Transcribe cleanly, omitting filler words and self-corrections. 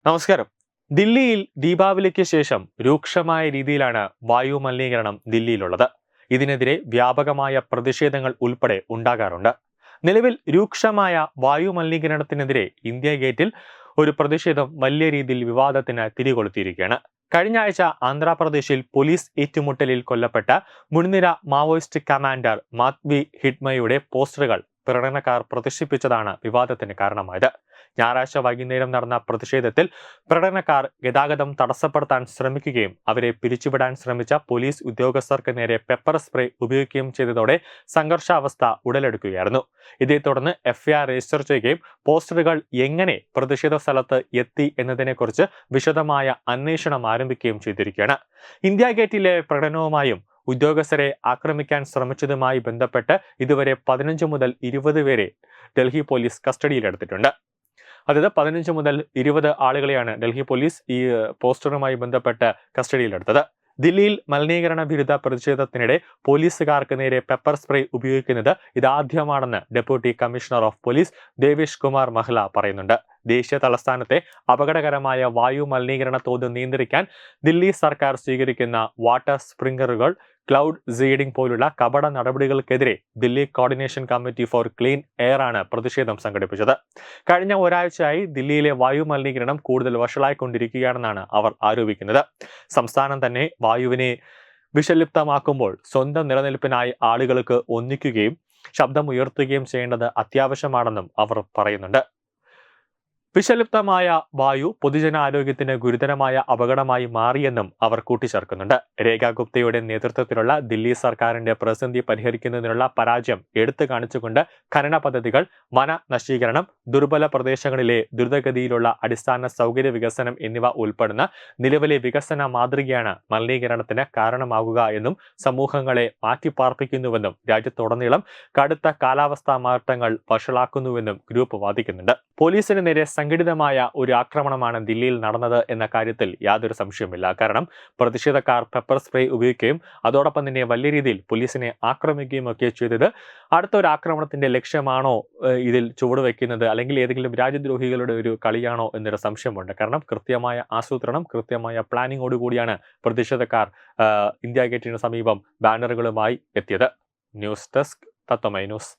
നമസ്കാരം. ദില്ലിയിൽ ദീപാവലിക്ക് ശേഷം രൂക്ഷമായ രീതിയിലാണ് വായു മലിനീകരണം ദില്ലിയിലുള്ളത്. ഇതിനെതിരെ വ്യാപകമായ പ്രതിഷേധങ്ങൾ ഉൾപ്പെടെ ഉണ്ടാകാറുണ്ട്. നിലവിൽ രൂക്ഷമായ വായു മലിനീകരണത്തിനെതിരെ ഇന്ത്യ ഗേറ്റിൽ ഒരു പ്രതിഷേധം വലിയ രീതിയിൽ വിവാദത്തിന് തിരികൊളുത്തിയിരിക്കുകയാണ്. കഴിഞ്ഞ ആഴ്ച ആന്ധ്രാപ്രദേശിൽ പോലീസ് ഏറ്റുമുട്ടലിൽ കൊല്ലപ്പെട്ട മുൻനിര മാവോയിസ്റ്റ് കമാൻഡർ മാത്വി ഹിഡ്മയുടെ പോസ്റ്ററുകൾ പ്രകടനക്കാർ പ്രദർശിപ്പിച്ചതാണ് വിവാദത്തിന് കാരണമായത്. ഞായറാഴ്ച വൈകുന്നേരം നടന്ന പ്രതിഷേധത്തിൽ പ്രകടനക്കാർ ഗതാഗതം തടസ്സപ്പെടുത്താൻ ശ്രമിക്കുകയും അവരെ പിരിച്ചുവിടാൻ ശ്രമിച്ച പോലീസ് ഉദ്യോഗസ്ഥർക്ക് നേരെ പെപ്പർ സ്പ്രേ ഉപയോഗിക്കുകയും ചെയ്തതോടെ സംഘർഷാവസ്ഥ ഉടലെടുക്കുകയായിരുന്നു. ഇതേ തുടർന്ന് എഫ്ഐആർ രജിസ്റ്റർ ചെയ്യുകയും പോസ്റ്ററുകൾ എങ്ങനെ പ്രതിഷേധ സ്ഥലത്ത് എത്തി എന്നതിനെക്കുറിച്ച് വിശദമായ അന്വേഷണം ആരംഭിക്കുകയും ചെയ്തിരിക്കുകയാണ്. ഇന്ത്യ ഗേറ്റിലെ പ്രകടനവുമായും ഉദ്യോഗസ്ഥരെ ആക്രമിക്കാൻ ശ്രമിച്ചതുമായി ബന്ധപ്പെട്ട് ഇതുവരെ 15 മുതൽ 20 പേരെ ഡൽഹി പോലീസ് കസ്റ്റഡിയിലെടുത്തിട്ടുണ്ട്. അതായത് 15 മുതൽ 20 ആളുകളെയാണ് ഡൽഹി പോലീസ് ഈ പോസ്റ്ററുമായി ബന്ധപ്പെട്ട് കസ്റ്റഡിയിലെടുത്തത്. ദില്ലിയിൽ മലിനീകരണ വിരുദ്ധ പ്രതിഷേധത്തിനിടെ പോലീസുകാർക്ക് നേരെ പെപ്പർ സ്പ്രേ ഉപയോഗിക്കുന്നത് ഇതാദ്യമാണെന്ന് deputy commissioner of police Devesh Kumar Mahla പറയുന്നുണ്ട്. ദേശീയ തലസ്ഥാനത്തെ അപകടകരമായ വായു മലിനീകരണ തോത് നിയന്ത്രിക്കാൻ ദില്ലി സർക്കാർ സ്വീകരിക്കുന്ന വാട്ടർ സ്പ്രിംഗ്ലറുകൾ, ക്ലൗഡ് സീഡിംഗ് പോലുള്ള കപട നടപടികൾക്കെതിരെ Delhi coordination committee for clean air ആണ് പ്രതിഷേധം സംഘടിപ്പിച്ചത്. കഴിഞ്ഞ ഒരാഴ്ചയായി ദില്ലിയിലെ വായു മലിനീകരണം കൂടുതൽ വഷളായിക്കൊണ്ടിരിക്കുകയാണെന്നാണ് അവർ ആരോപിക്കുന്നത്. സംസ്ഥാനം തന്നെ വായുവിനെ വിഷലിപ്തമാക്കുമ്പോൾ സ്വന്തം നിലനിൽപ്പിനായി ആളുകൾക്ക് ഒന്നിക്കുകയും ശബ്ദമുയർത്തുകയും ചെയ്യേണ്ടത് അത്യാവശ്യമാണെന്നും അവർ പറയുന്നുണ്ട്. വിഷലിപ്തമായ വായു പൊതുജനാരോഗ്യത്തിന് ഗുരുതരമായ അപകടമായി മാറിയെന്നും അവർ കൂട്ടിച്ചേർക്കുന്നുണ്ട്. രേഖ ഗുപ്തയുടെ നേതൃത്വത്തിലുള്ള ദില്ലി സർക്കാരിന്റെ പ്രതിസന്ധി പരിഹരിക്കുന്നതിനുള്ള പരാജയം എടുത്തു കാണിച്ചുകൊണ്ട് ഖനന പദ്ധതികൾ, വന നശീകരണം, ദുർബല പ്രദേശങ്ങളിലെ ദ്രുതഗതിയിലുള്ള അടിസ്ഥാന സൗകര്യ വികസനം എന്നിവ ഉൾപ്പെടുന്ന നിലവിലെ വികസന മാതൃകയാണ് മലിനീകരണത്തിന് കാരണമാകുക എന്നും സമൂഹങ്ങളെ മാറ്റിപ്പാർപ്പിക്കുന്നുവെന്നും രാജ്യത്തുടനീളം കടുത്ത കാലാവസ്ഥാ മാറ്റങ്ങൾ വഷളാക്കുന്നുവെന്നും ഗ്രൂപ്പ് വാദിക്കുന്നുണ്ട്. പോലീസിന് നേരെ സംഘടിതമായ ഒരു ആക്രമണമാണ് ദില്ലിയിൽ നടന്നത് എന്ന കാര്യത്തിൽ യാതൊരു സംശയവുമില്ല. കാരണം പ്രതിഷേധക്കാർ പെപ്പർ സ്പ്രേ ഉപയോഗിക്കുകയും അതോടൊപ്പം തന്നെ വലിയ രീതിയിൽ പോലീസിനെ ആക്രമിക്കുകയും ഒക്കെ ചെയ്തത് അടുത്തൊരു ആക്രമണത്തിന്റെ ലക്ഷ്യമാണോ ഇതിൽ ചുവടുവെക്കുന്നത്, അല്ലെങ്കിൽ ഏതെങ്കിലും രാജ്യദ്രോഹികളുടെ ഒരു കളിയാണോ എന്നൊരു സംശയമുണ്ട്. കാരണം കൃത്യമായ ആസൂത്രണം, കൃത്യമായ പ്ലാനിങ്ങോടുകൂടിയാണ് പ്രതിഷേധക്കാർ ഇന്ത്യ ഗേറ്റിന് സമീപം ബാനറുകളുമായി എത്തിയത്. ന്യൂസ് ഡെസ്ക് തത്വമൈ ന്യൂസ്.